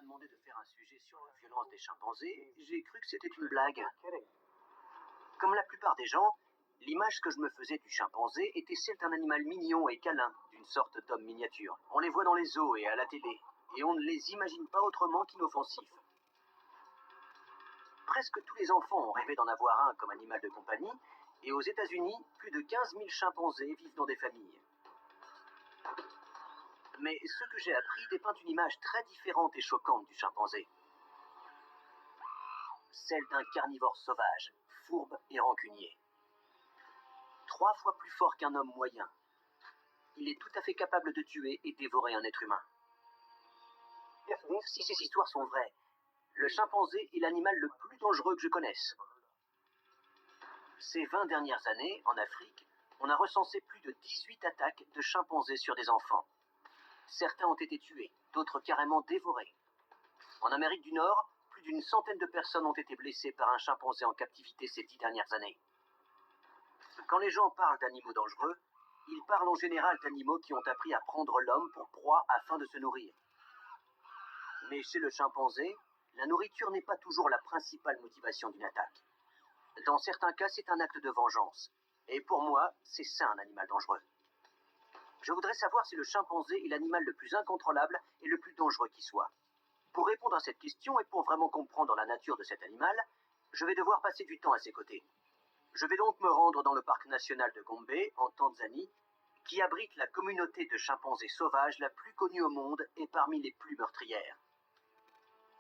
m'a demandé de faire un sujet sur la violence des chimpanzés, j'ai cru que c'était une blague. Comme la plupart des gens, l'image que je me faisais du chimpanzé était celle d'un animal mignon et câlin, d'une sorte d'homme miniature. On les voit dans les zoos et à la télé, et on ne les imagine pas autrement qu'inoffensifs. Presque tous les enfants ont rêvé d'en avoir un comme animal de compagnie, et aux États-Unis, plus de 15 000 chimpanzés vivent dans des familles. Mais ce que j'ai appris dépeint une image très différente et choquante du chimpanzé. Celle d'un carnivore sauvage, fourbe et rancunier. 3 fois plus fort qu'un homme moyen. Il est tout à fait capable de tuer et dévorer un être humain. Si ces histoires sont vraies, le chimpanzé est l'animal le plus dangereux que je connaisse. Ces 20 dernières années, en Afrique, on a recensé plus de 18 attaques de chimpanzés sur des enfants. Certains ont été tués, d'autres carrément dévorés. En Amérique du Nord, plus d'une centaine de personnes ont été blessées par un chimpanzé en captivité ces 10 dernières années. Quand les gens parlent d'animaux dangereux, ils parlent en général d'animaux qui ont appris à prendre l'homme pour proie afin de se nourrir. Mais chez le chimpanzé, la nourriture n'est pas toujours la principale motivation d'une attaque. Dans certains cas, c'est un acte de vengeance. Et pour moi, c'est ça un animal dangereux. Je voudrais savoir si le chimpanzé est l'animal le plus incontrôlable et le plus dangereux qui soit. Pour répondre à cette question et pour vraiment comprendre la nature de cet animal, je vais devoir passer du temps à ses côtés. Je vais donc me rendre dans le parc national de Gombe, en Tanzanie, qui abrite la communauté de chimpanzés sauvages la plus connue au monde et parmi les plus meurtrières.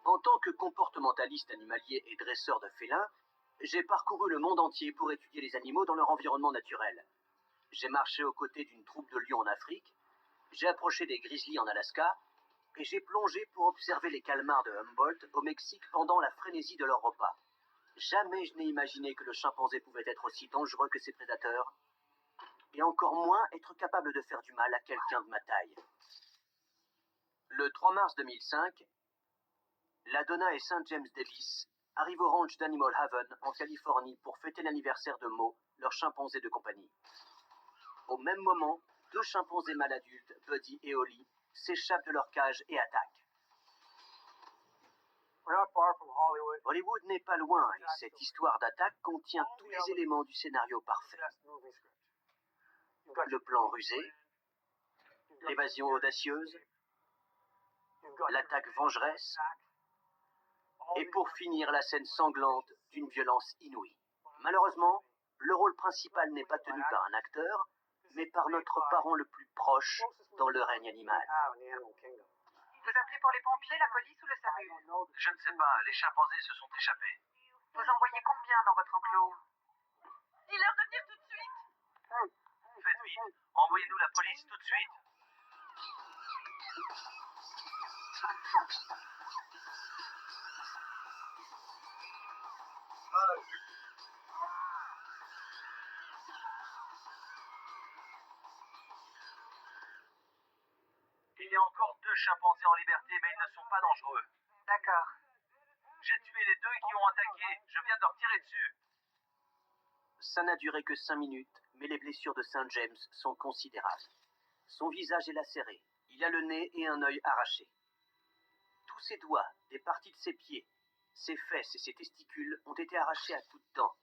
En tant que comportementaliste animalier et dresseur de félins, j'ai parcouru le monde entier pour étudier les animaux dans leur environnement naturel. J'ai marché aux côtés d'une troupe de lions en Afrique, j'ai approché des grizzlies en Alaska, et j'ai plongé pour observer les calmars de Humboldt au Mexique pendant la frénésie de leur repas. Jamais je n'ai imaginé que le chimpanzé pouvait être aussi dangereux que ses prédateurs, et encore moins être capable de faire du mal à quelqu'un de ma taille. Le 3 mars 2005, la Donna et St. James Davis arrivent au ranch d'Animal Haven en Californie pour fêter l'anniversaire de Mo, leur chimpanzé de compagnie. Au même moment, 2 chimpanzés mâles adultes, Buddy et Holly, s'échappent de leur cage et attaquent. Hollywood n'est pas loin et cette histoire d'attaque contient tous les éléments du scénario parfait. Le plan rusé, l'évasion audacieuse, l'attaque vengeresse, et pour finir la scène sanglante d'une violence inouïe. Malheureusement, le rôle principal n'est pas tenu par un acteur, mais par notre parent le plus proche dans le règne animal. Vous appelez pour les pompiers, la police ou le SAMU? Je ne sais pas, les chimpanzés se sont échappés. Vous envoyez combien dans votre enclos? Dis-leur de venir tout de suite. Faites vite, envoyez-nous la police tout de suite. Il y a encore 2 chimpanzés en liberté, mais ils ne sont pas dangereux. D'accord. J'ai tué les 2 qui ont attaqué. Je viens de leur tirer dessus. Ça n'a duré que 5 minutes, mais les blessures de St. James sont considérables. Son visage est lacéré, il a le nez et un œil arrachés. Tous ses doigts, des parties de ses pieds, ses fesses et ses testicules ont été arrachés à coups de dents.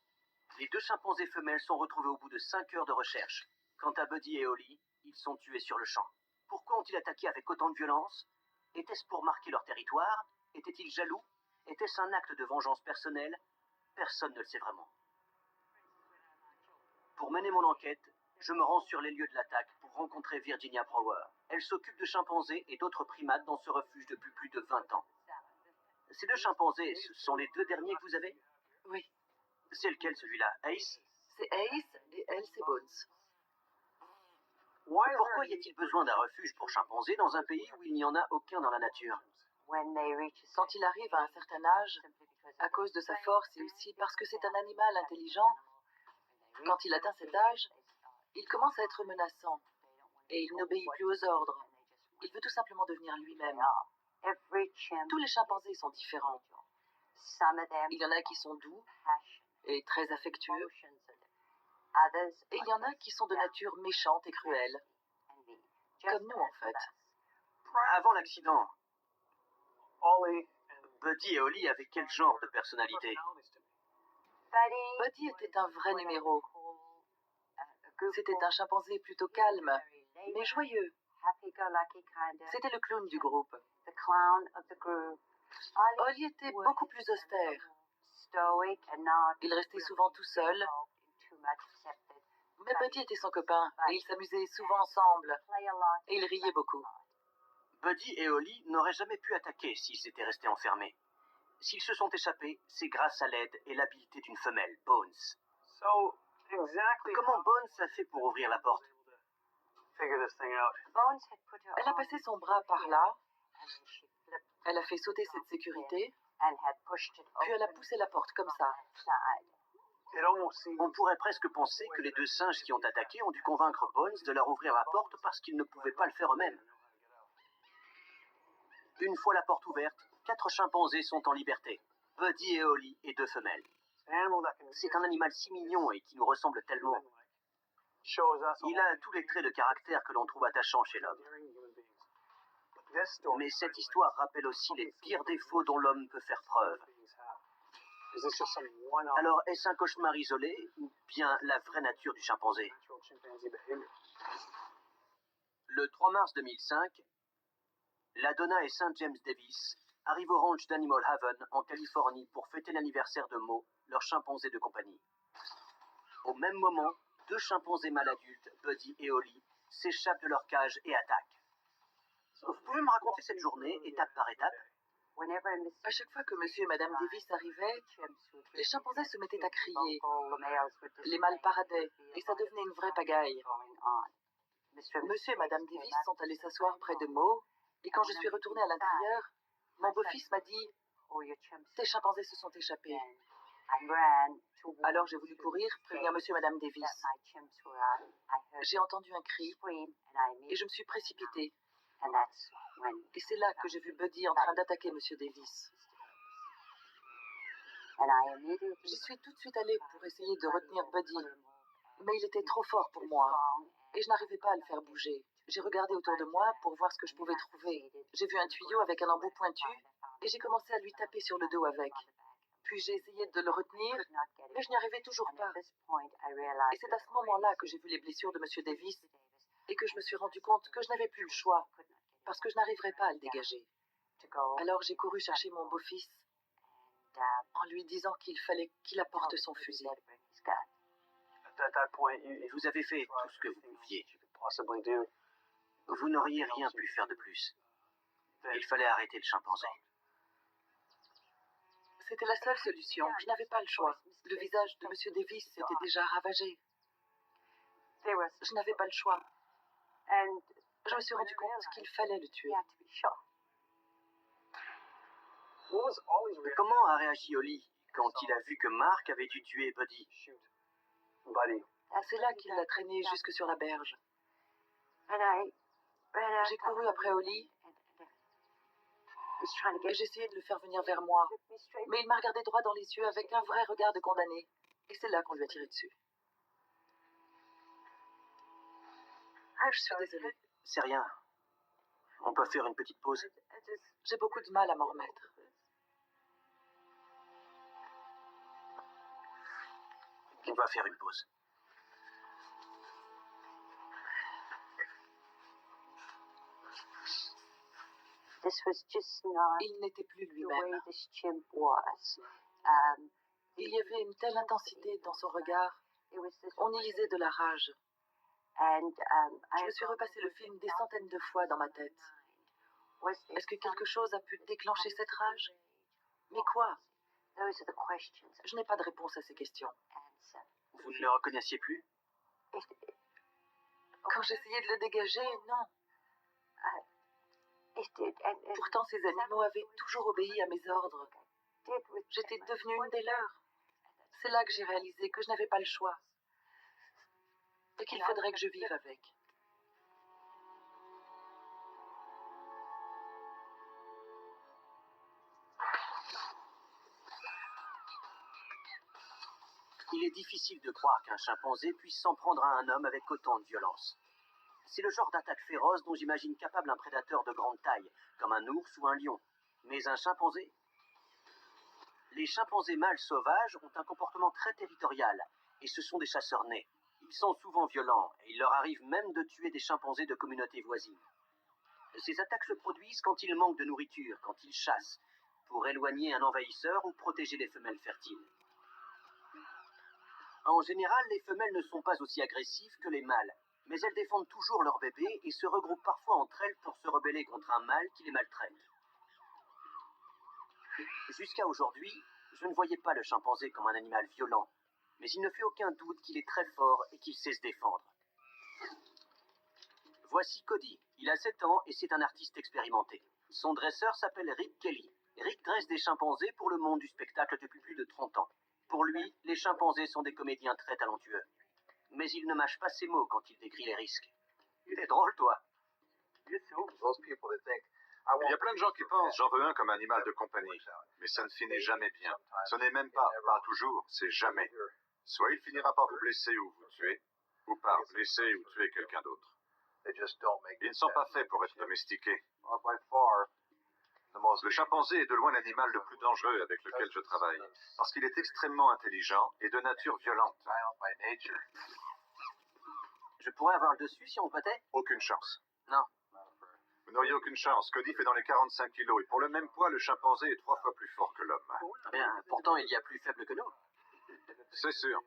Les 2 chimpanzés femelles sont retrouvés au bout de 5 heures de recherche. Quant à Buddy et Holly, ils sont tués sur le champ. Pourquoi ont-ils attaqué avec autant de violence? Était-ce pour marquer leur territoire? Étaient-ils jaloux? Était-ce un acte de vengeance personnelle? Personne ne le sait vraiment. Pour mener mon enquête, je me rends sur les lieux de l'attaque pour rencontrer Virginia Brower. Elle s'occupe de chimpanzés et d'autres primates dans ce refuge depuis plus de 20 ans. Ces 2 chimpanzés, ce sont les 2 derniers que vous avez? Oui. C'est lequel celui-là? Ace? C'est Ace et elle, c'est Bones. Pourquoi y a-t-il besoin d'un refuge pour chimpanzés dans un pays où il n'y en a aucun dans la nature? Quand il arrive à un certain âge, à cause de sa force et aussi parce que c'est un animal intelligent, quand il atteint cet âge, il commence à être menaçant et il n'obéit plus aux ordres. Il veut tout simplement devenir lui-même. Tous les chimpanzés sont différents. Il y en a qui sont doux et très affectueux, et il y en a qui sont de nature méchante et cruelle, comme nous en fait. Avant l'accident, Buddy et Holly avaient quel genre de personnalité? Buddy était un vrai numéro. C'était un chimpanzé plutôt calme, mais joyeux. C'était le clown du groupe. Holly était beaucoup plus austère. Il restait souvent tout seul, mais Buddy était son copain et ils s'amusaient souvent ensemble et ils riaient beaucoup. Buddy et Holly n'auraient jamais pu attaquer s'ils étaient restés enfermés. S'ils se sont échappés, c'est grâce à l'aide et l'habileté d'une femelle, Bones. Comment Bones a fait pour ouvrir la porte? Elle a passé son bras par là, elle a fait sauter cette sécurité, puis elle a poussé la porte comme ça. On pourrait presque penser que les deux singes qui ont attaqué ont dû convaincre Bones de leur ouvrir la porte parce qu'ils ne pouvaient pas le faire eux-mêmes. Une fois la porte ouverte, 4 chimpanzés sont en liberté. Buddy et Holly et 2 femelles. C'est un animal si mignon et qui nous ressemble tellement. Il a tous les traits de caractère que l'on trouve attachants chez l'homme. Mais cette histoire rappelle aussi les pires défauts dont l'homme peut faire preuve. Alors, est-ce un cauchemar isolé ou bien la vraie nature du chimpanzé? Le 3 mars 2005, la Donna et St. James Davis arrivent au ranch d'Animal Haven en Californie pour fêter l'anniversaire de Mo, leur chimpanzé de compagnie. Au même moment, 2 chimpanzés mâles adultes, Buddy et Holly, s'échappent de leur cage et attaquent. Vous pouvez me raconter cette journée, étape par étape? À chaque fois que monsieur et madame Davis arrivaient, les chimpanzés se mettaient à crier. Les mâles paradaient et ça devenait une vraie pagaille. Monsieur et madame Davis sont allés s'asseoir près de Mo et quand je suis retournée à l'intérieur, mon beau-fils m'a dit « Tes chimpanzés se sont échappés ». Alors j'ai voulu courir, prévenir monsieur et madame Davis. J'ai entendu un cri et je me suis précipitée. Et c'est là que j'ai vu Buddy en train d'attaquer monsieur Davis. J'y suis tout de suite allée pour essayer de retenir Buddy, mais il était trop fort pour moi et je n'arrivais pas à le faire bouger. J'ai regardé autour de moi pour voir ce que je pouvais trouver. J'ai vu un tuyau avec un embout pointu et j'ai commencé à lui taper sur le dos avec. Puis j'ai essayé de le retenir, mais je n'y arrivais toujours pas. Et c'est à ce moment-là que j'ai vu les blessures de monsieur Davis et que je me suis rendu compte que je n'avais plus le choix, parce que je n'arriverais pas à le dégager. Alors j'ai couru chercher mon beau-fils en lui disant qu'il fallait qu'il apporte son fusil. Vous avez fait tout ce que vous pouviez. Vous n'auriez rien pu faire de plus. Il fallait arrêter le chimpanzé. C'était la seule solution. Je n'avais pas le choix. Le visage de monsieur Davis était déjà ravagé. Je n'avais pas le choix. Je me suis rendu compte qu'il fallait le tuer. Comment a réagi Holly quand il a vu que Mark avait dû tuer Buddy? C'est là qu'il l'a traîné jusque sur la berge. J'ai couru après Holly et j'ai essayé de le faire venir vers moi. Mais il m'a regardé droit dans les yeux avec un vrai regard de condamné. Et c'est là qu'on lui a tiré dessus. Je suis désolée. C'est rien. On peut faire une petite pause. J'ai beaucoup de mal à m'en remettre. On va faire une pause. Il n'était plus lui-même. Il y avait une telle intensité dans son regard. On y lisait de la rage. Je me suis repassé le film des centaines de fois dans ma tête. Est-ce que quelque chose a pu déclencher cette rage? Mais quoi? Je n'ai pas de réponse à ces questions. Vous ne le reconnaissiez plus? Quand j'essayais de le dégager, non. Pourtant, ces animaux avaient toujours obéi à mes ordres. J'étais devenue une des leurs. C'est là que j'ai réalisé que je n'avais pas le choix. Et qu'il faudrait que je vive avec. Il est difficile de croire qu'un chimpanzé puisse s'en prendre à un homme avec autant de violence. C'est le genre d'attaque féroce dont j'imagine capable un prédateur de grande taille, comme un ours ou un lion. Mais un chimpanzé? Les chimpanzés mâles sauvages ont un comportement très territorial, et ce sont des chasseurs nés. Ils sont souvent violents, et il leur arrive même de tuer des chimpanzés de communautés voisines. Ces attaques se produisent quand ils manquent de nourriture, quand ils chassent, pour éloigner un envahisseur ou protéger les femelles fertiles. En général, les femelles ne sont pas aussi agressives que les mâles, mais elles défendent toujours leurs bébés et se regroupent parfois entre elles pour se rebeller contre un mâle qui les maltraite. Jusqu'à aujourd'hui, je ne voyais pas le chimpanzé comme un animal violent, mais il ne fait aucun doute qu'il est très fort et qu'il sait se défendre. Voici Cody. Il a 7 ans et c'est un artiste expérimenté. Son dresseur s'appelle Rick Kelly. Rick dresse des chimpanzés pour le monde du spectacle depuis plus de 30 ans. Pour lui, les chimpanzés sont des comédiens très talentueux. Mais il ne mâche pas ses mots quand il décrit les risques. Il est drôle, toi. Il y a plein de gens qui pensent j'en veux un comme animal de compagnie, mais ça ne finit jamais bien. Ce n'est même pas toujours, c'est jamais. Soit il finira par vous blesser ou vous tuer, ou par blesser ou tuer quelqu'un d'autre. Ils ne sont pas faits pour être domestiqués. Le chimpanzé est de loin l'animal le plus dangereux avec lequel je travaille, parce qu'il est extrêmement intelligent et de nature violente. Je pourrais avoir le dessus si on pâtait? Aucune chance. Non. Vous n'auriez aucune chance. Cody fait dans les 45 kilos, et pour le même poids, le chimpanzé est 3 fois plus fort que l'homme. Bien, pourtant, il y a plus faible que nous. C'est sûr.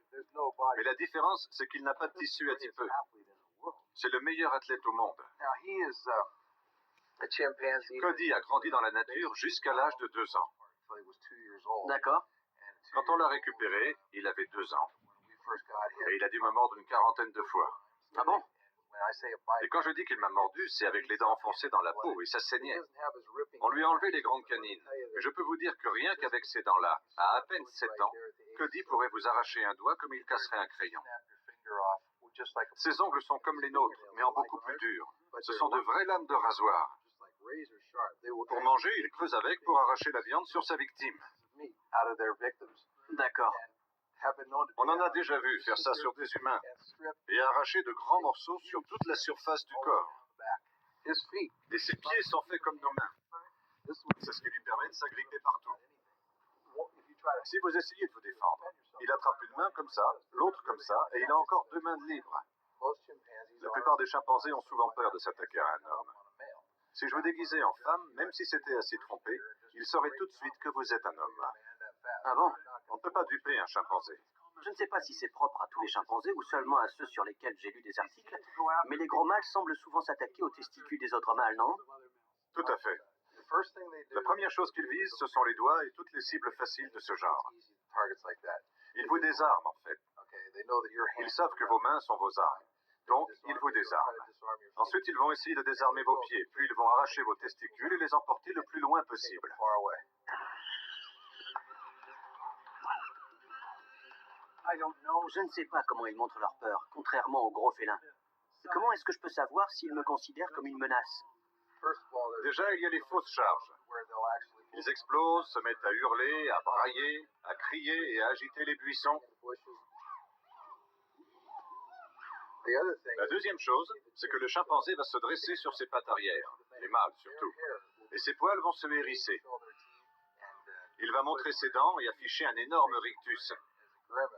Mais la différence, c'est qu'il n'a pas de tissu adipeux. C'est le meilleur athlète au monde. Cody a grandi dans la nature jusqu'à l'âge de 2 ans. D'accord. Quand on l'a récupéré, il avait 2 ans. Et il a dû me mordre une quarantaine de fois. Ah bon? Et quand je dis qu'il m'a mordu, c'est avec les dents enfoncées dans la peau et ça saignait. On lui a enlevé les grandes canines. Et je peux vous dire que rien qu'avec ces dents-là, à peine 7 ans, Cody pourrait vous arracher un doigt comme il casserait un crayon. Ses ongles sont comme les nôtres, mais en beaucoup plus durs. Ce sont de vraies lames de rasoir. Pour manger, il creuse avec pour arracher la viande sur sa victime. D'accord. On en a déjà vu faire ça sur des humains et arracher de grands morceaux sur toute la surface du corps. Et ses pieds sont faits comme nos mains. C'est ce qui lui permet de s'agripper partout. Si vous essayez de vous défendre, il attrape une main comme ça, l'autre comme ça, et il a encore 2 mains de libre. La plupart des chimpanzés ont souvent peur de s'attaquer à un homme. Si je vous déguisais en femme, même si c'était assez trompé, il saurait tout de suite que vous êtes un homme. Ah bon? On ne peut pas duper un chimpanzé. Je ne sais pas si c'est propre à tous les chimpanzés ou seulement à ceux sur lesquels j'ai lu des articles, mais les gros mâles semblent souvent s'attaquer aux testicules des autres mâles, non? Tout à fait. La première chose qu'ils visent, ce sont les doigts et toutes les cibles faciles de ce genre. Ils vous désarment, en fait. Ils savent que vos mains sont vos armes. Donc, ils vous désarment. Ensuite, ils vont essayer de désarmer vos pieds, puis ils vont arracher vos testicules et les emporter le plus loin possible. Je ne sais pas comment ils montrent leur peur, contrairement aux gros félins. Comment est-ce que je peux savoir s'ils me considèrent comme une menace? Déjà, il y a les fausses charges. Ils explosent, se mettent à hurler, à brailler, à crier et à agiter les buissons. La deuxième chose, c'est que le chimpanzé va se dresser sur ses pattes arrière, les mâles surtout, et ses poils vont se hérisser. Il va montrer ses dents et afficher un énorme rictus,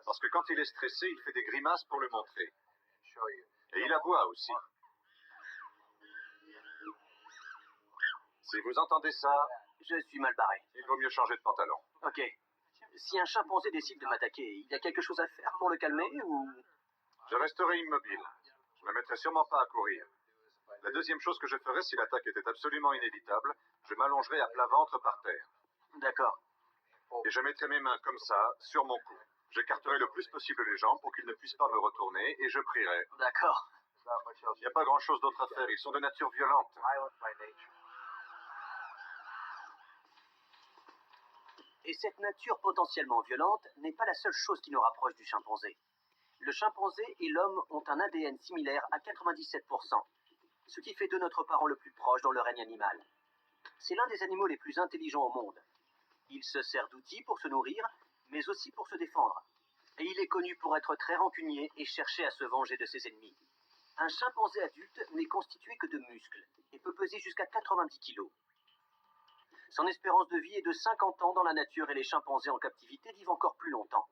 parce que quand il est stressé, il fait des grimaces pour le montrer. Et il aboie aussi. Si vous entendez ça, Je suis mal barré. il vaut mieux changer de pantalon. Ok. Si un chimpanzé décide de m'attaquer, il y a quelque chose à faire pour le calmer ou... Je resterai immobile. Je ne me mettrai sûrement pas à courir. La deuxième chose que je ferais si l'attaque était absolument inévitable, je m'allongerais à plat ventre par terre. D'accord. Et je mettrais mes mains comme ça, sur mon cou. J'écarterai le plus possible les jambes pour qu'ils ne puissent pas me retourner et je prierai. D'accord. Il n'y a pas grand-chose d'autre à faire, ils sont de nature violente. Et cette nature potentiellement violente n'est pas la seule chose qui nous rapproche du chimpanzé. Le chimpanzé et l'homme ont un ADN similaire à 97%, ce qui fait de notre parent le plus proche dans le règne animal. C'est l'un des animaux les plus intelligents au monde. Il se sert d'outils pour se nourrir, mais aussi pour se défendre. Et il est connu pour être très rancunier et chercher à se venger de ses ennemis. Un chimpanzé adulte n'est constitué que de muscles et peut peser jusqu'à 90 kilos. Son espérance de vie est de 50 ans dans la nature et les chimpanzés en captivité vivent encore plus longtemps.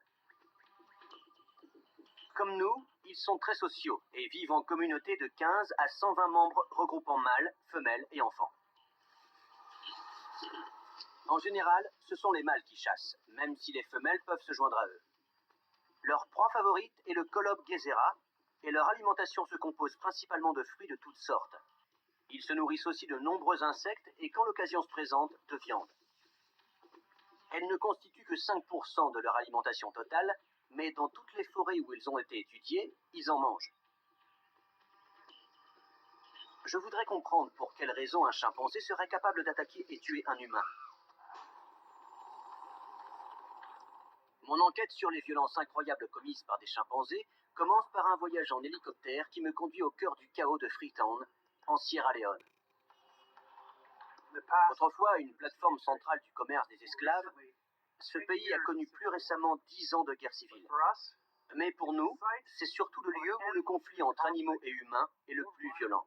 Comme nous, ils sont très sociaux et vivent en communauté de 15 à 120 membres regroupant mâles, femelles et enfants. En général, ce sont les mâles qui chassent, même si les femelles peuvent se joindre à eux. Leur proie favorite est le Colobe gezera et leur alimentation se compose principalement de fruits de toutes sortes. Ils se nourrissent aussi de nombreux insectes et, quand l'occasion se présente, de viande. Elles ne constituent que 5% de leur alimentation totale, mais dans toutes les forêts où ils ont été étudiés, ils en mangent. Je voudrais comprendre pour quelles raisons un chimpanzé serait capable d'attaquer et tuer un humain. Mon enquête sur les violences incroyables commises par des chimpanzés commence par un voyage en hélicoptère qui me conduit au cœur du chaos de Freetown, en Sierra Leone. Autrefois une plateforme centrale du commerce des esclaves, ce pays a connu plus récemment 10 ans de guerre civile. Mais pour nous, c'est surtout le lieu où le conflit entre animaux et humains est le plus violent.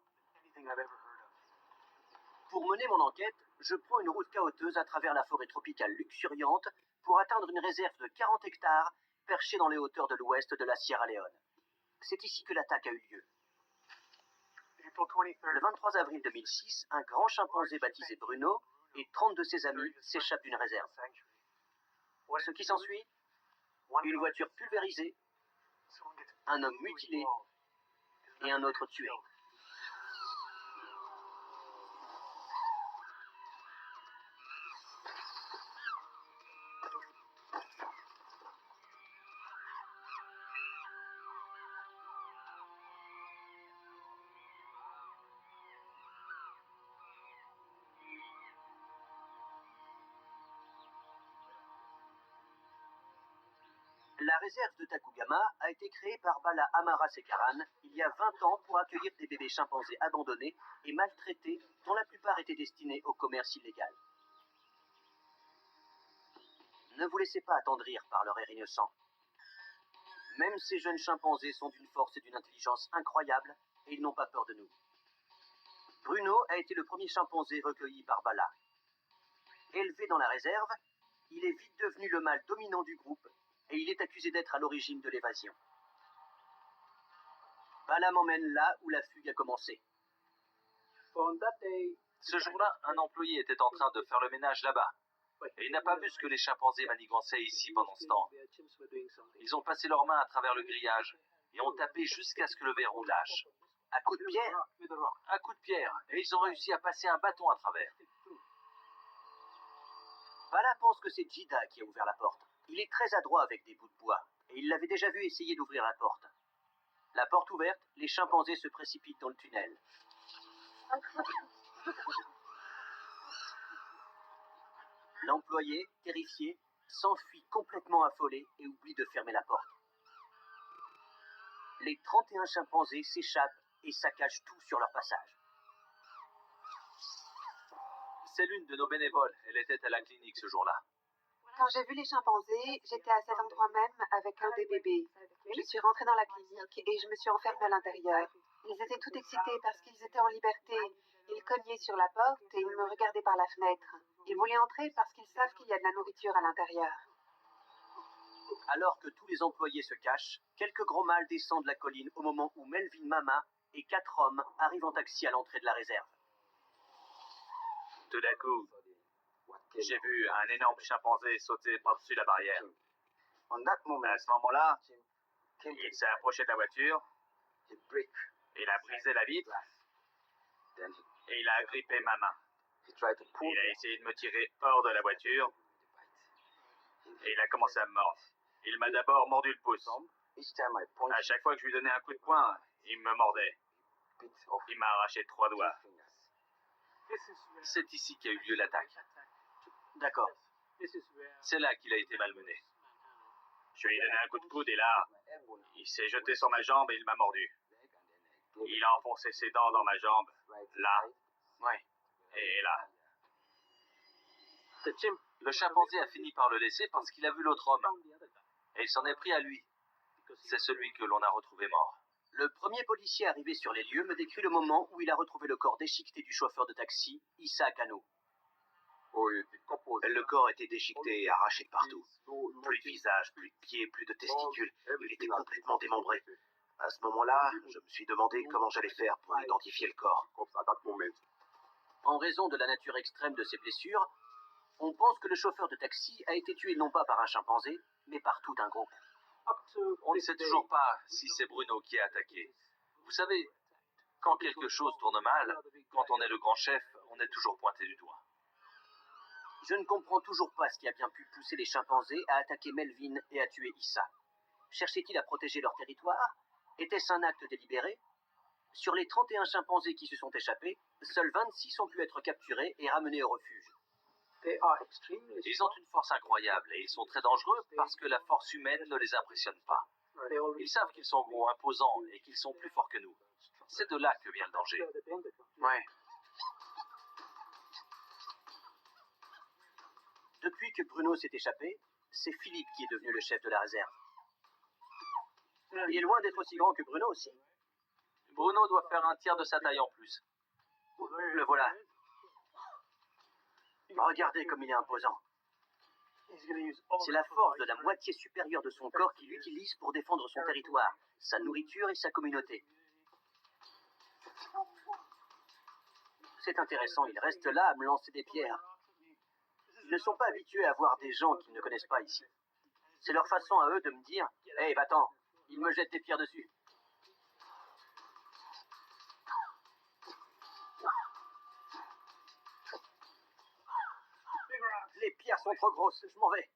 Pour mener mon enquête, je prends une route cahoteuse à travers la forêt tropicale luxuriante pour atteindre une réserve de 40 hectares perchée dans les hauteurs de l'ouest de la Sierra Leone. C'est ici que l'attaque a eu lieu. Le 23 avril 2006, un grand chimpanzé baptisé Bruno et 30 de ses amis s'échappent d'une réserve. Ce qui s'ensuit, une voiture pulvérisée, un homme mutilé et un autre tué. La réserve de Takugama a été créée par Bala Amarasekaran il y a 20 ans pour accueillir des bébés chimpanzés abandonnés et maltraités dont la plupart étaient destinés au commerce illégal. Ne vous laissez pas attendrir par leur air innocent. Même ces jeunes chimpanzés sont d'une force et d'une intelligence incroyables et ils n'ont pas peur de nous. Bruno a été le premier chimpanzé recueilli par Bala. Élevé dans la réserve, il est vite devenu le mâle dominant du groupe et il est accusé d'être à l'origine de l'évasion. Bala m'emmène là où la fugue a commencé. Ce jour-là, un employé était en train de faire le ménage là-bas. Et il n'a pas vu ce que les chimpanzés manigançaient ici pendant ce temps. Ils ont passé leurs mains à travers le grillage et ont tapé jusqu'à ce que le verrou lâche. À coups de pierre, Un coup de pierre, et ils ont réussi à passer un bâton à travers. Bala pense que c'est Jida qui a ouvert la porte. Il est très adroit avec des bouts de bois et il l'avait déjà vu essayer d'ouvrir la porte. La porte ouverte, les chimpanzés se précipitent dans le tunnel. L'employé, terrifié, s'enfuit complètement affolé et oublie de fermer la porte. Les 31 chimpanzés s'échappent et saccagent tout sur leur passage. C'est l'une de nos bénévoles, elle était à la clinique ce jour-là. Quand j'ai vu les chimpanzés, j'étais à cet endroit même avec un des bébés. Je suis rentrée dans la clinique et je me suis enfermée à l'intérieur. Ils étaient tout excités parce qu'ils étaient en liberté. Ils cognaient sur la porte et ils me regardaient par la fenêtre. Ils voulaient entrer parce qu'ils savent qu'il y a de la nourriture à l'intérieur. Alors que tous les employés se cachent, quelques gros mâles descendent la colline au moment où Melvin Mama et 4 hommes arrivent en taxi à l'entrée de la réserve. Tout d'un coup, j'ai vu un énorme chimpanzé sauter par-dessus la barrière. À ce moment-là, il s'est approché de la voiture, il a brisé la vitre et il a agrippé ma main. Il a essayé de me tirer hors de la voiture et il a commencé à me mordre. Il m'a d'abord mordu le pouce. À chaque fois que je lui donnais un coup de poing, il me mordait. Il m'a arraché 3 doigts. C'est ici qu'a eu lieu l'attaque. D'accord. C'est là qu'il a été malmené. Je lui ai donné un coup de coude et là, il s'est jeté sur ma jambe et il m'a mordu. Il a enfoncé ses dents dans ma jambe, là, Ouais. et là. Le chimpanzé a fini par le laisser parce qu'il a vu l'autre homme. Et il s'en est pris à lui. C'est celui que l'on a retrouvé mort. Le premier policier arrivé sur les lieux me décrit le moment où il a retrouvé le corps déchiqueté du chauffeur de taxi, Issa Kano. Le corps était déchiqueté et arraché de partout. Plus de visage, plus de pieds, plus de testicules. Il était complètement démembré. À ce moment-là, je me suis demandé comment j'allais faire pour identifier le corps. En raison de la nature extrême de ses blessures, on pense que le chauffeur de taxi a été tué non pas par un chimpanzé, mais par tout un groupe. On ne sait toujours pas si c'est Bruno qui a attaqué. Vous savez, quand quelque chose tourne mal, quand on est le grand chef, on est toujours pointé du doigt. Je ne comprends toujours pas ce qui a bien pu pousser les chimpanzés à attaquer Melvin et à tuer Issa. Cherchaient-ils à protéger leur territoire? Était-ce un acte délibéré? Sur les 31 chimpanzés qui se sont échappés, seuls 26 ont pu être capturés et ramenés au refuge. Ils ont une force incroyable et ils sont très dangereux parce que la force humaine ne les impressionne pas. Ils savent qu'ils sont gros, imposants et qu'ils sont plus forts que nous. C'est de là que vient le danger. Ouais. Depuis que Bruno s'est échappé, c'est Philippe qui est devenu le chef de la réserve. Il est loin d'être aussi grand que Bruno aussi. Bruno doit faire un tiers de sa taille en plus. Le voilà. Regardez comme il est imposant. C'est la force de la moitié supérieure de son corps qu'il utilise pour défendre son territoire, sa nourriture et sa communauté. C'est intéressant, il reste là à me lancer des pierres. Ils ne sont pas habitués à voir des gens qu'ils ne connaissent pas ici. C'est leur façon à eux de me dire « Hey, va-t'en, ils me jettent des pierres dessus. » Les pierres sont trop grosses, je m'en vais.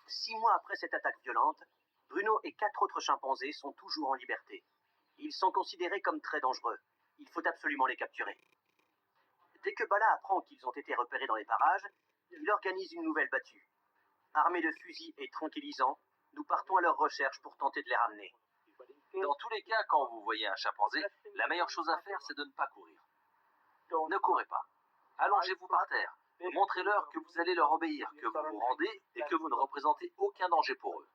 6 mois après cette attaque violente, Bruno et 4 autres chimpanzés sont toujours en liberté. Ils sont considérés comme très dangereux. Il faut absolument les capturer. Dès que Bala apprend qu'ils ont été repérés dans les parages, il organise une nouvelle battue. Armés de fusils et tranquillisants, nous partons à leur recherche pour tenter de les ramener. Dans tous les cas, quand vous voyez un chimpanzé, la meilleure chose à faire, c'est de ne pas courir. Ne courez pas. Allongez-vous par terre. Montrez-leur que vous allez leur obéir, que vous vous rendez et que vous ne représentez aucun danger pour eux.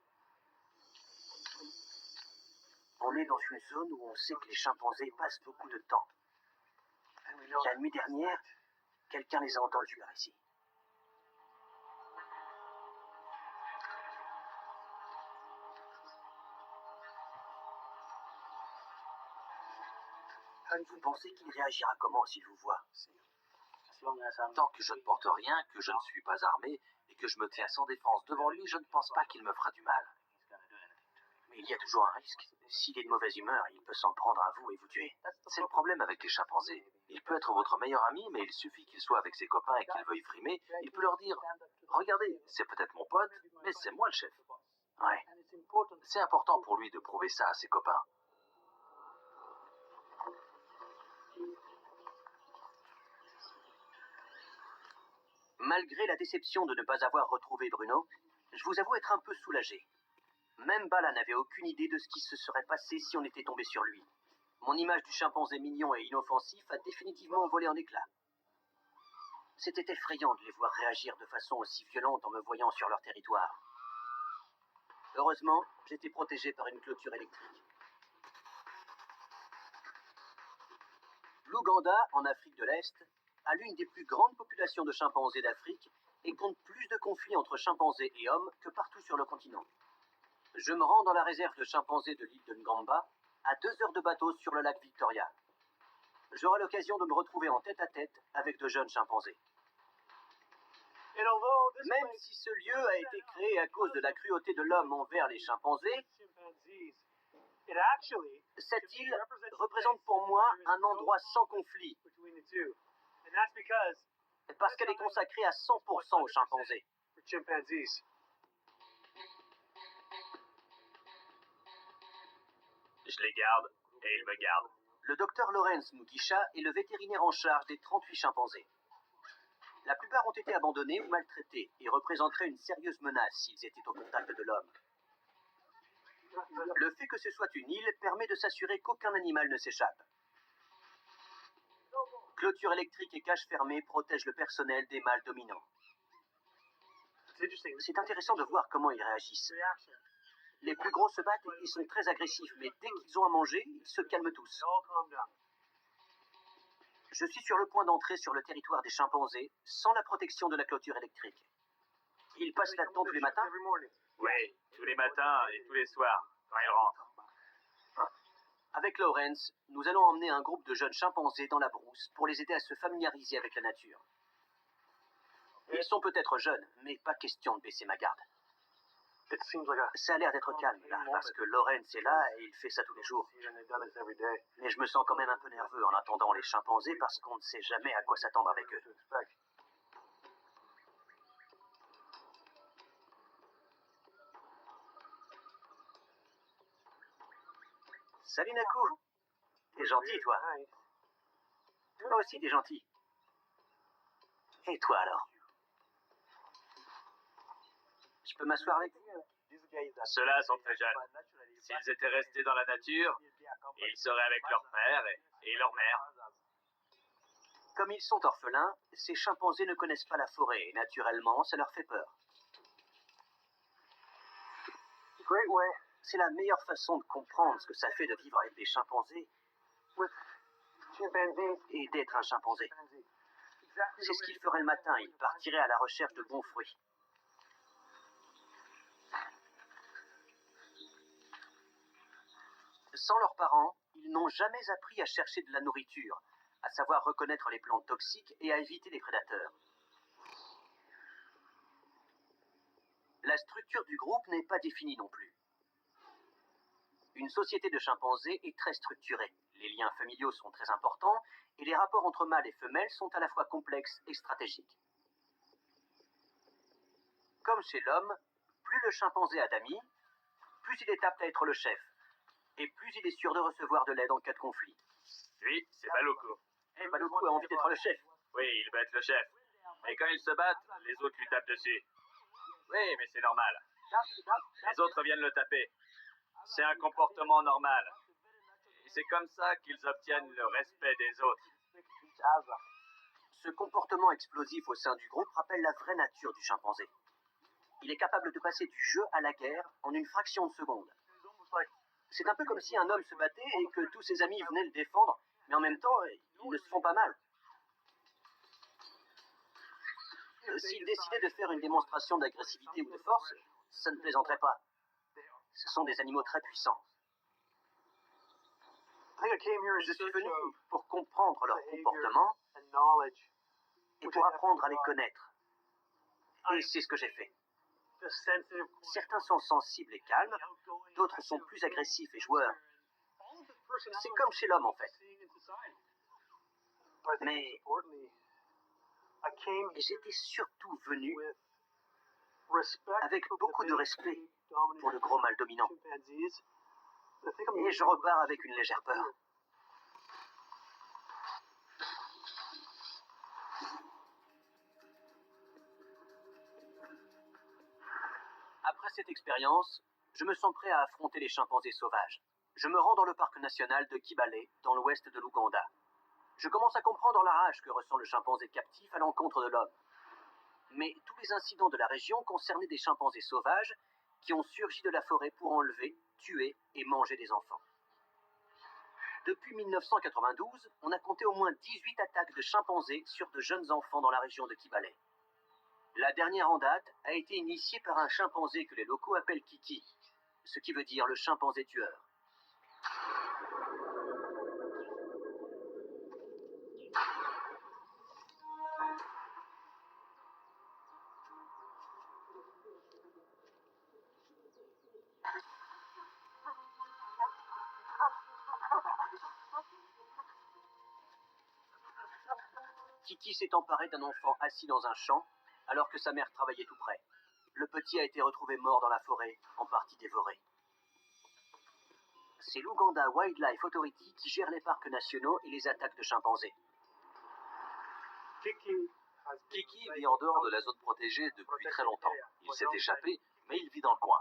On est dans une zone où on sait que les chimpanzés passent beaucoup de temps. La nuit dernière, quelqu'un les a entendus par ici. Vous pensez qu'il réagira comment s'il vous voit? Tant que je ne porte rien, que je ne suis pas armé et que je me tiens sans défense devant lui, je ne pense pas qu'il me fera du mal. Mais il y a toujours un risque. S'il est de mauvaise humeur, il peut s'en prendre à vous et vous tuer. C'est le problème avec les chimpanzés. Il peut être votre meilleur ami, mais il suffit qu'il soit avec ses copains et qu'il veuille frimer. Il peut leur dire « Regardez, c'est peut-être mon pote, mais c'est moi le chef. » Ouais. C'est important pour lui de prouver ça à ses copains. Malgré la déception de ne pas avoir retrouvé Bruno, je vous avoue être un peu soulagé. Même Bala n'avait aucune idée de ce qui se serait passé si on était tombé sur lui. Mon image du chimpanzé mignon et inoffensif a définitivement volé en éclats. C'était effrayant de les voir réagir de façon aussi violente en me voyant sur leur territoire. Heureusement, j'étais protégé par une clôture électrique. L'Ouganda, en Afrique de l'Est, a l'une des plus grandes populations de chimpanzés d'Afrique et compte plus de conflits entre chimpanzés et hommes que partout sur le continent. Je me rends dans la réserve de chimpanzés de l'île de Ngamba, à 2 heures de bateau sur le lac Victoria. J'aurai l'occasion de me retrouver en tête-à-tête avec de jeunes chimpanzés. Même si ce lieu a été créé à cause de la cruauté de l'homme envers les chimpanzés, cette île représente pour moi un endroit sans conflit, parce qu'elle est consacrée à 100% aux chimpanzés. Je les garde et ils me gardent. Le docteur Lawrence Mugisha est le vétérinaire en charge des 38 chimpanzés. La plupart ont été abandonnés ou maltraités et représenteraient une sérieuse menace s'ils étaient au contact de l'homme. Le fait que ce soit une île permet de s'assurer qu'aucun animal ne s'échappe. Clôture électrique et cage fermée protègent le personnel des mâles dominants. C'est intéressant de voir comment ils réagissent. Les plus gros se battent et sont très agressifs, mais dès qu'ils ont à manger, ils se calment tous. Je suis sur le point d'entrer sur le territoire des chimpanzés sans la protection de la clôture électrique. Ils passent là-dedans tous les matins? Oui, tous les matins et tous les soirs, quand ils rentrent. Avec Lawrence, nous allons emmener un groupe de jeunes chimpanzés dans la brousse pour les aider à se familiariser avec la nature. Ils sont peut-être jeunes, mais pas question de baisser ma garde. Ça a l'air d'être calme là, parce que Lawrence est là et il fait ça tous les jours. Mais je me sens quand même un peu nerveux en attendant les chimpanzés parce qu'on ne sait jamais à quoi s'attendre avec eux. Salut Naku. T'es gentil, toi. Toi aussi, t'es gentil. Et toi alors? Je peux m'asseoir avec vous? Ceux-là sont très jeunes. S'ils étaient restés dans la nature, ils seraient avec leur père et leur mère. Comme ils sont orphelins, ces chimpanzés ne connaissent pas la forêt et naturellement, ça leur fait peur. C'est la meilleure façon de comprendre ce que ça fait de vivre avec des chimpanzés et d'être un chimpanzé. C'est ce qu'ils feraient le matin, ils partiraient à la recherche de bons fruits. Sans leurs parents, ils n'ont jamais appris à chercher de la nourriture, à savoir reconnaître les plantes toxiques et à éviter les prédateurs. La structure du groupe n'est pas définie non plus. Une société de chimpanzés est très structurée. Les liens familiaux sont très importants et les rapports entre mâles et femelles sont à la fois complexes et stratégiques. Comme chez l'homme, plus le chimpanzé a d'amis, plus il est apte à être le chef, et plus il est sûr de recevoir de l'aide en cas de conflit. Lui, c'est Baloko. Baloko a envie d'être le chef. Oui, il veut être le chef. Mais quand ils se battent, les autres lui tapent dessus. Oui, mais c'est normal. Les autres viennent le taper. C'est un comportement normal. Et c'est comme ça qu'ils obtiennent le respect des autres. Ce comportement explosif au sein du groupe rappelle la vraie nature du chimpanzé. Il est capable de passer du jeu à la guerre en une fraction de seconde. C'est un peu comme si un homme se battait et que tous ses amis venaient le défendre, mais en même temps, ils ne se font pas mal. S'ils décidaient de faire une démonstration d'agressivité ou de force, ça ne plaisanterait pas. Ce sont des animaux très puissants. Je suis venu pour comprendre leur comportement et pour apprendre à les connaître. Et c'est ce que j'ai fait. Certains sont sensibles et calmes, d'autres sont plus agressifs et joueurs. C'est comme chez l'homme en fait. Mais j'étais surtout venu avec beaucoup de respect pour le gros mâle dominant. Et je repars avec une légère peur. Après cette expérience, je me sens prêt à affronter les chimpanzés sauvages. Je me rends dans le parc national de Kibale, dans l'ouest de l'Ouganda. Je commence à comprendre la rage que ressent le chimpanzé captif à l'encontre de l'homme. Mais tous les incidents de la région concernaient des chimpanzés sauvages qui ont surgi de la forêt pour enlever, tuer et manger des enfants. Depuis 1992, on a compté au moins 18 attaques de chimpanzés sur de jeunes enfants dans la région de Kibale. La dernière en date a été initiée par un chimpanzé que les locaux appellent Kiki, ce qui veut dire le chimpanzé tueur. Kiki s'est emparé d'un enfant assis dans un champ alors que sa mère travaillait tout près. Le petit a été retrouvé mort dans la forêt, en partie dévoré. C'est l'Uganda Wildlife Authority qui gère les parcs nationaux et les attaques de chimpanzés. Kiki vit en dehors de la zone protégée depuis très longtemps. Il s'est échappé, mais il vit dans le coin.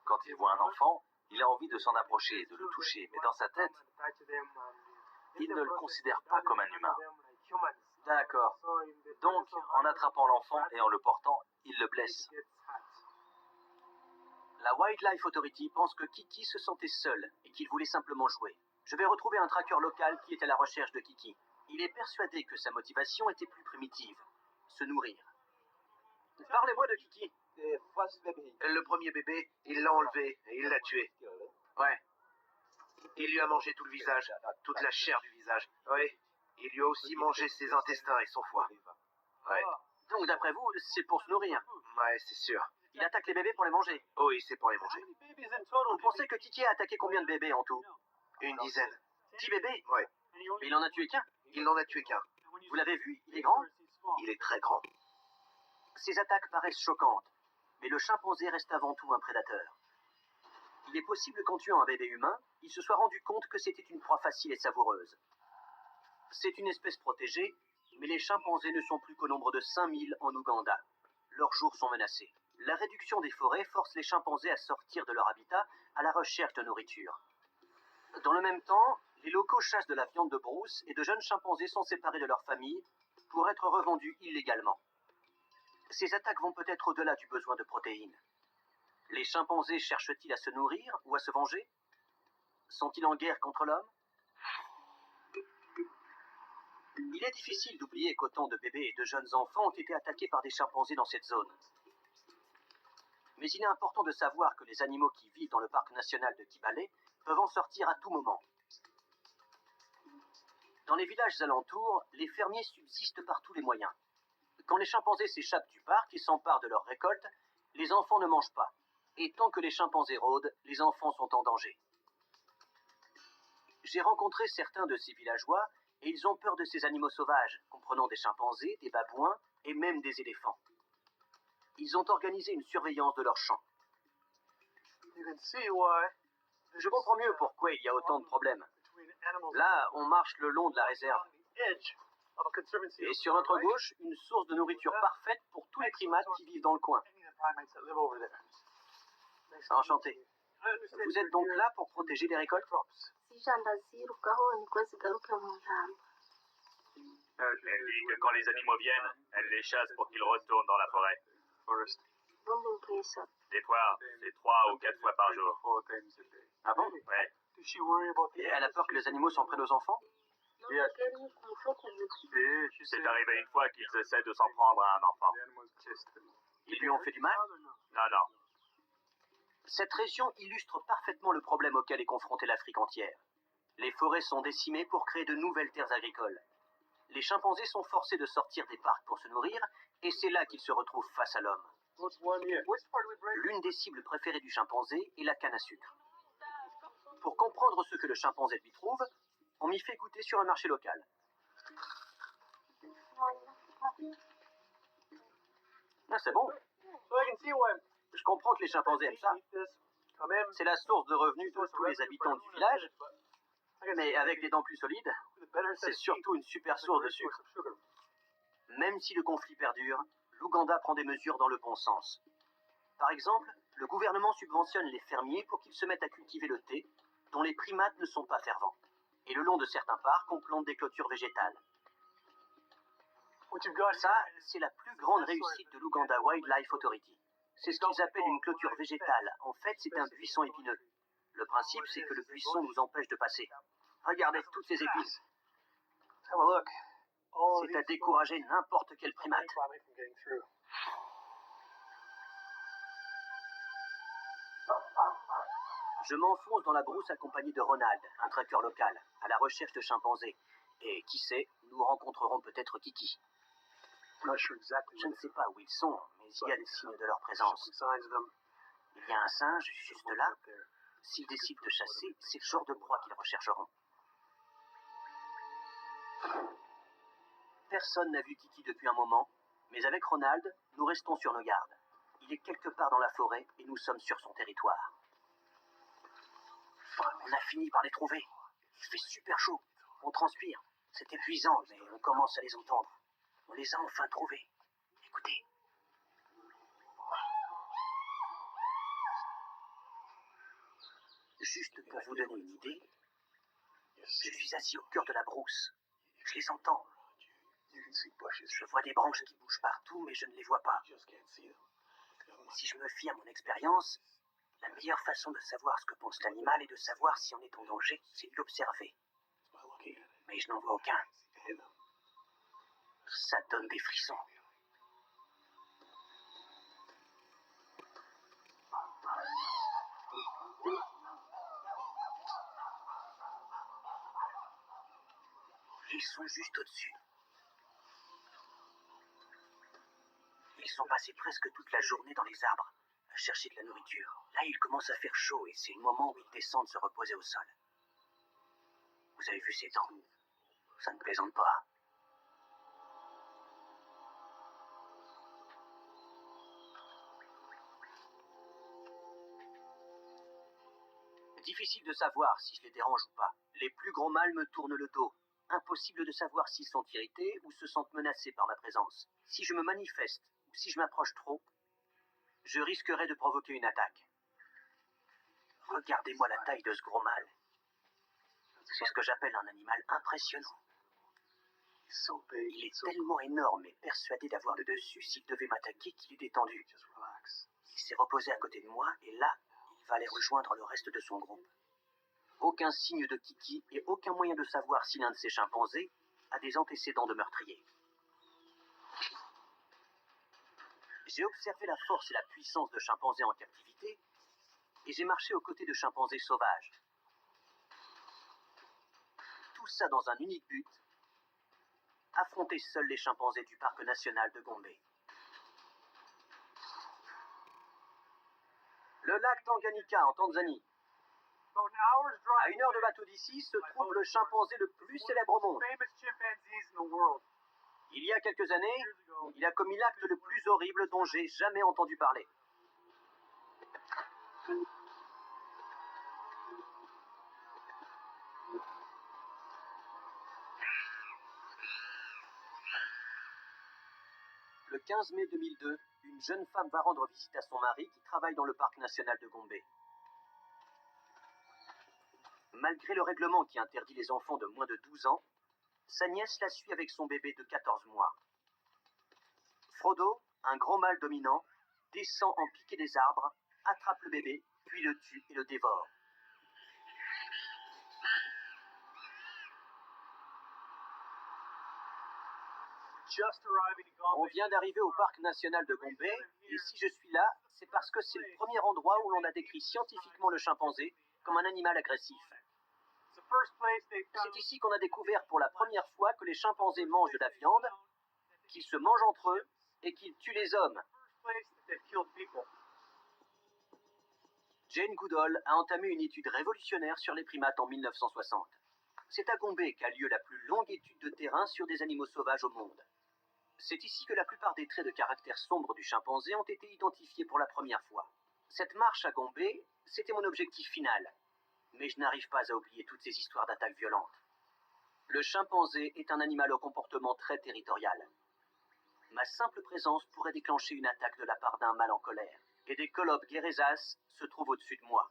Quand il voit un enfant, il a envie de s'en approcher et de le toucher, mais dans sa tête, il ne le considère pas comme un humain. D'accord. Donc, en attrapant l'enfant et en le portant, il le blesse. La Wildlife Authority pense que Kiki se sentait seul et qu'il voulait simplement jouer. Je vais retrouver un traqueur local qui est à la recherche de Kiki. Il est persuadé que sa motivation était plus primitive, se nourrir. Parlez-moi de Kiki. Le premier bébé, il l'a enlevé et il l'a tué. Ouais. Il lui a mangé tout le visage, toute la chair du visage. Oui. Il lui a aussi mangé ses intestins et son foie. Ouais. Donc d'après vous, c'est pour se nourrir? Ouais, c'est sûr. Il attaque les bébés pour les manger? Oui, c'est pour les manger. Vous pensez que Kiki a attaqué combien de bébés en tout? Une dizaine. 10 bébés? Ouais. Mais il en a tué qu'un? Il n'en a tué qu'un. Vous l'avez vu? Il est grand? Il est très grand. Ces attaques paraissent choquantes, mais le chimpanzé reste avant tout un prédateur. Il est possible qu'en tuant un bébé humain, il se soit rendu compte que c'était une proie facile et savoureuse. C'est une espèce protégée, mais les chimpanzés ne sont plus qu'au nombre de 5000 en Ouganda. Leurs jours sont menacés. La réduction des forêts force les chimpanzés à sortir de leur habitat à la recherche de nourriture. Dans le même temps, les locaux chassent de la viande de brousse et de jeunes chimpanzés sont séparés de leur famille pour être revendus illégalement. Ces attaques vont peut-être au-delà du besoin de protéines. Les chimpanzés cherchent-ils à se nourrir ou à se venger? Sont-ils en guerre contre l'homme? Il est difficile d'oublier qu'autant de bébés et de jeunes enfants ont été attaqués par des chimpanzés dans cette zone. Mais il est important de savoir que les animaux qui vivent dans le parc national de Kibale peuvent en sortir à tout moment. Dans les villages alentours, les fermiers subsistent par tous les moyens. Quand les chimpanzés s'échappent du parc et s'emparent de leurs récoltes, les enfants ne mangent pas. Et tant que les chimpanzés rôdent, les enfants sont en danger. J'ai rencontré certains de ces villageois et ils ont peur de ces animaux sauvages, comprenant des chimpanzés, des babouins et même des éléphants. Ils ont organisé une surveillance de leurs champs. Je comprends mieux pourquoi il y a autant de problèmes. Là, on marche le long de la réserve. Et sur notre gauche, une source de nourriture parfaite pour tous les primates qui vivent dans le coin. Enchanté. Vous êtes donc là pour protéger les récoltes? Elle dit que quand les animaux viennent, elle les chasse pour qu'ils retournent dans la forêt. Des fois, c'est 3 ou 4 fois par jour. Ah bon? Ouais. Et elle a peur que les animaux s'en prennent aux enfants? C'est arrivé une fois qu'ils essaient de s'en prendre à un enfant. Ils lui ont fait du mal? Non, non. Cette région illustre parfaitement le problème auquel est confrontée l'Afrique entière. Les forêts sont décimées pour créer de nouvelles terres agricoles. Les chimpanzés sont forcés de sortir des parcs pour se nourrir, et c'est là qu'ils se retrouvent face à l'homme. L'une des cibles préférées du chimpanzé est la canne à sucre. Pour comprendre ce que le chimpanzé lui trouve, on m'y fait goûter sur un marché local. Ah, c'est bon. Je comprends que les chimpanzés aiment ça. C'est la source de revenus de tous les habitants du village, mais avec des dents plus solides, c'est surtout une super source de sucre. Même si le conflit perdure, l'Ouganda prend des mesures dans le bon sens. Par exemple, le gouvernement subventionne les fermiers pour qu'ils se mettent à cultiver le thé, dont les primates ne sont pas fervents. Et le long de certains parcs, on plante des clôtures végétales. Ça, c'est la plus grande réussite de l'Uganda Wildlife Authority. C'est ce qu'ils appellent une clôture végétale. En fait, c'est un buisson épineux. Le principe, c'est que le buisson nous empêche de passer. Regardez toutes ces épines. C'est à décourager n'importe quel primate. Je m'enfonce dans la brousse accompagné de Ronald, un traqueur local, à la recherche de chimpanzés. Et qui sait, nous rencontrerons peut-être Kiki. Je ne sais pas où ils sont, mais il y a des signes de leur présence. Il y a un singe juste là. S'ils décident de chasser, c'est le genre de proie qu'ils rechercheront. Personne n'a vu Kiki depuis un moment, mais avec Ronald, nous restons sur nos gardes. Il est quelque part dans la forêt et nous sommes sur son territoire. On a fini par les trouver. Il fait super chaud. On transpire. C'est épuisant, mais on commence à les entendre. On les a enfin trouvés. Écoutez. Juste pour vous donner une idée, je suis assis au cœur de la brousse. Je les entends. Je vois des branches qui bougent partout, mais je ne les vois pas. Si je me fie à mon expérience, la meilleure façon de savoir ce que pense l'animal et de savoir si on est en danger, c'est de l'observer. Mais je n'en vois aucun. Ça donne des frissons. Ils sont juste au-dessus. Ils sont passés presque toute la journée dans les arbres, à chercher de la nourriture. Là, il commence à faire chaud et c'est le moment où ils descendent se reposer au sol. Vous avez vu ces dents? Ça ne plaisante pas. Difficile de savoir si je les dérange ou pas. Les plus gros mâles me tournent le dos. Impossible de savoir s'ils sont irrités ou se sentent menacés par ma présence. Si je me manifeste ou si je m'approche trop, je risquerais de provoquer une attaque. Regardez-moi la taille de ce gros mâle. C'est ce que j'appelle un animal impressionnant. Il est tellement énorme et persuadé d'avoir le dessus s'il devait m'attaquer qu'il est détendu. Il s'est reposé à côté de moi et là, il va aller rejoindre le reste de son groupe. Aucun signe de kiki et aucun moyen de savoir si l'un de ces chimpanzés a des antécédents de meurtrier. J'ai observé la force et la puissance de chimpanzés en captivité et j'ai marché aux côtés de chimpanzés sauvages. Tout ça dans un unique but, affronter seuls les chimpanzés du parc national de Gombe. Le lac Tanganyika en Tanzanie. À 1 heure de bateau d'ici se trouve le chimpanzé le plus célèbre au monde. Il y a quelques années, il a commis l'acte le plus horrible dont j'ai jamais entendu parler. Le 15 mai 2002, une jeune femme va rendre visite à son mari qui travaille dans le parc national de Gombe. Malgré le règlement qui interdit les enfants de moins de 12 ans, sa nièce la suit avec son bébé de 14 mois. Frodo, un gros mâle dominant, descend en piqué des arbres, attrape le bébé, puis le tue et le dévore. On vient d'arriver au parc national de Gombe, et si je suis là, c'est parce que c'est le premier endroit où l'on a décrit scientifiquement le chimpanzé comme un animal agressif. C'est ici qu'on a découvert pour la première fois que les chimpanzés mangent de la viande, qu'ils se mangent entre eux et qu'ils tuent les hommes. Jane Goodall a entamé une étude révolutionnaire sur les primates en 1960. C'est à Gombe qu'a lieu la plus longue étude de terrain sur des animaux sauvages au monde. C'est ici que la plupart des traits de caractère sombres du chimpanzé ont été identifiés pour la première fois. Cette marche à Gombe, c'était mon objectif final. Mais je n'arrive pas à oublier toutes ces histoires d'attaques violentes. Le chimpanzé est un animal au comportement très territorial. Ma simple présence pourrait déclencher une attaque de la part d'un mâle en colère. Et des colobes guérésas se trouvent au-dessus de moi.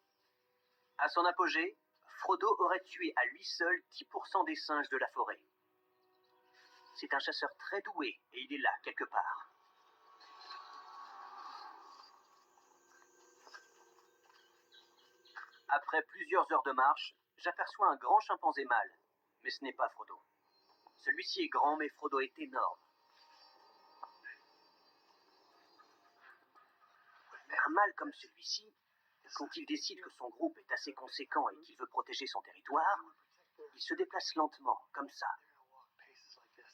À son apogée, Frodo aurait tué à lui seul 10% des singes de la forêt. C'est un chasseur très doué et il est là, quelque part. Après plusieurs heures de marche, j'aperçois un grand chimpanzé mâle. Mais ce n'est pas Frodo. Celui-ci est grand, mais Frodo est énorme. Un mâle comme celui-ci, quand il décide que son groupe est assez conséquent et qu'il veut protéger son territoire, il se déplace lentement, comme ça.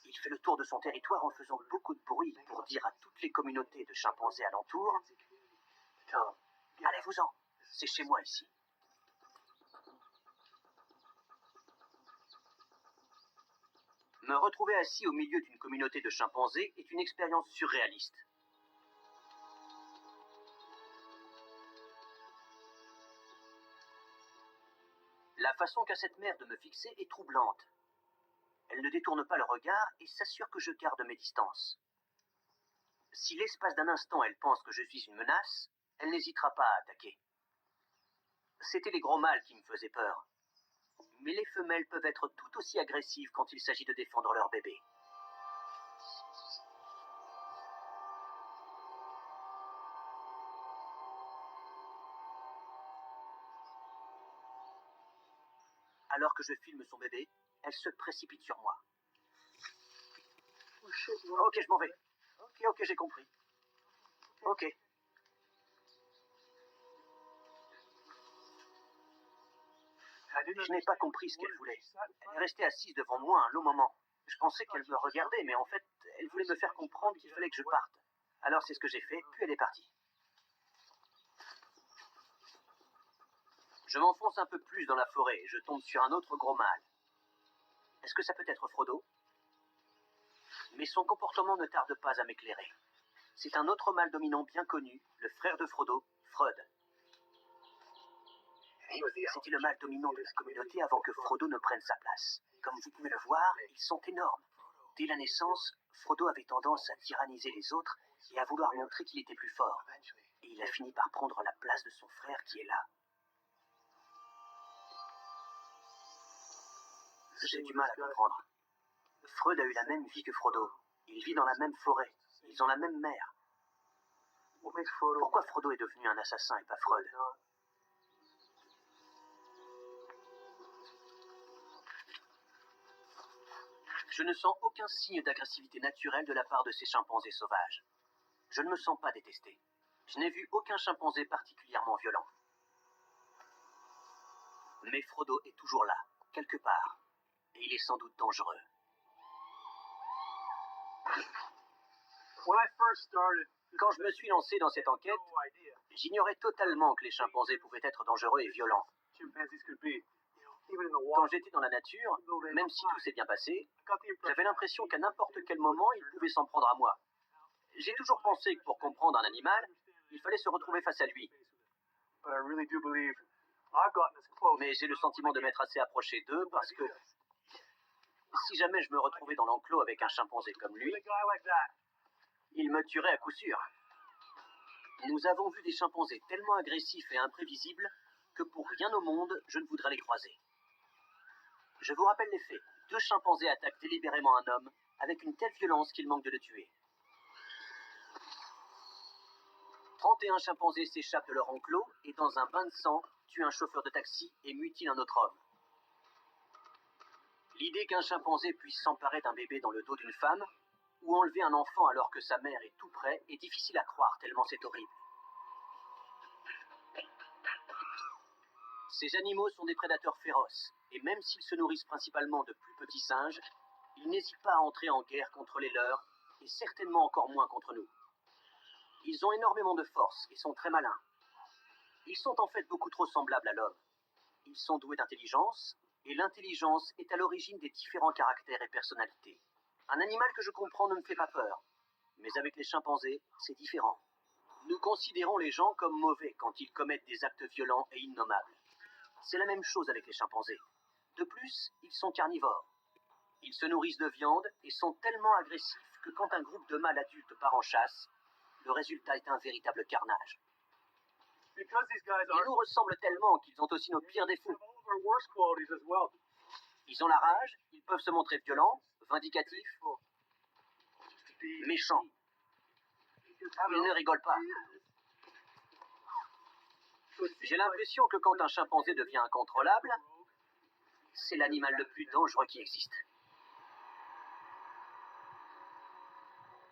Il fait le tour de son territoire en faisant beaucoup de bruit pour dire à toutes les communautés de chimpanzés alentours « Allez-vous-en, c'est chez moi ici ». Me retrouver assis au milieu d'une communauté de chimpanzés est une expérience surréaliste. La façon qu'a cette mère de me fixer est troublante. Elle ne détourne pas le regard et s'assure que je garde mes distances. Si l'espace d'un instant elle pense que je suis une menace, elle n'hésitera pas à attaquer. C'étaient les gros mâles qui me faisaient peur. Mais les femelles peuvent être tout aussi agressives quand il s'agit de défendre leur bébé. Alors que je filme son bébé, elle se précipite sur moi. Ok, je m'en vais. Ok, j'ai compris. Ok. Je n'ai pas compris ce qu'elle voulait. Elle est restée assise devant moi un long moment. Je pensais qu'elle me regardait, mais en fait, elle voulait me faire comprendre qu'il fallait que je parte. Alors c'est ce que j'ai fait, puis elle est partie. Je m'enfonce un peu plus dans la forêt et je tombe sur un autre gros mâle. Est-ce que ça peut être Frodo? Mais son comportement ne tarde pas à m'éclairer. C'est un autre mâle dominant bien connu, le frère de Frodo, Freud. C'était le mâle dominant de la communauté avant que Frodo ne prenne sa place. Comme vous pouvez le voir, ils sont énormes. Dès la naissance, Frodo avait tendance à tyranniser les autres et à vouloir montrer qu'il était plus fort. Et il a fini par prendre la place de son frère qui est là. J'ai du mal à comprendre. Freud a eu la même vie que Frodo. Il vit dans la même forêt. Ils ont la même mère. Pourquoi Frodo est devenu un assassin et pas Freud? Je ne sens aucun signe d'agressivité naturelle de la part de ces chimpanzés sauvages. Je ne me sens pas détesté. Je n'ai vu aucun chimpanzé particulièrement violent. Mais Frodo est toujours là, quelque part. Et il est sans doute dangereux. Quand je me suis lancé dans cette enquête, j'ignorais totalement que les chimpanzés pouvaient être dangereux et violents. Quand j'étais dans la nature, même si tout s'est bien passé, j'avais l'impression qu'à n'importe quel moment, ils pouvaient s'en prendre à moi. J'ai toujours pensé que pour comprendre un animal, il fallait se retrouver face à lui. Mais j'ai le sentiment de m'être assez approché d'eux parce que si jamais je me retrouvais dans l'enclos avec un chimpanzé comme lui, il me tuerait à coup sûr. Nous avons vu des chimpanzés tellement agressifs et imprévisibles que pour rien au monde, je ne voudrais les croiser. Je vous rappelle les faits. 2 chimpanzés attaquent délibérément un homme avec une telle violence qu'il manque de le tuer. 31 chimpanzés s'échappent de leur enclos et dans un bain de sang, tuent un chauffeur de taxi et mutilent un autre homme. L'idée qu'un chimpanzé puisse s'emparer d'un bébé dans le dos d'une femme ou enlever un enfant alors que sa mère est tout près est difficile à croire tellement c'est horrible. Ces animaux sont des prédateurs féroces, et même s'ils se nourrissent principalement de plus petits singes, ils n'hésitent pas à entrer en guerre contre les leurs, et certainement encore moins contre nous. Ils ont énormément de force et sont très malins. Ils sont en fait beaucoup trop semblables à l'homme. Ils sont doués d'intelligence, et l'intelligence est à l'origine des différents caractères et personnalités. Un animal que je comprends ne me fait pas peur, mais avec les chimpanzés, c'est différent. Nous considérons les gens comme mauvais quand ils commettent des actes violents et innommables. C'est la même chose avec les chimpanzés. De plus, ils sont carnivores. Ils se nourrissent de viande et sont tellement agressifs que quand un groupe de mâles adultes part en chasse, le résultat est un véritable carnage. Ils nous ressemblent tellement qu'ils ont aussi nos pires défauts. Ils ont la rage, ils peuvent se montrer violents, vindicatifs, méchants. Ils ne rigolent pas. J'ai l'impression que quand un chimpanzé devient incontrôlable, c'est l'animal le plus dangereux qui existe.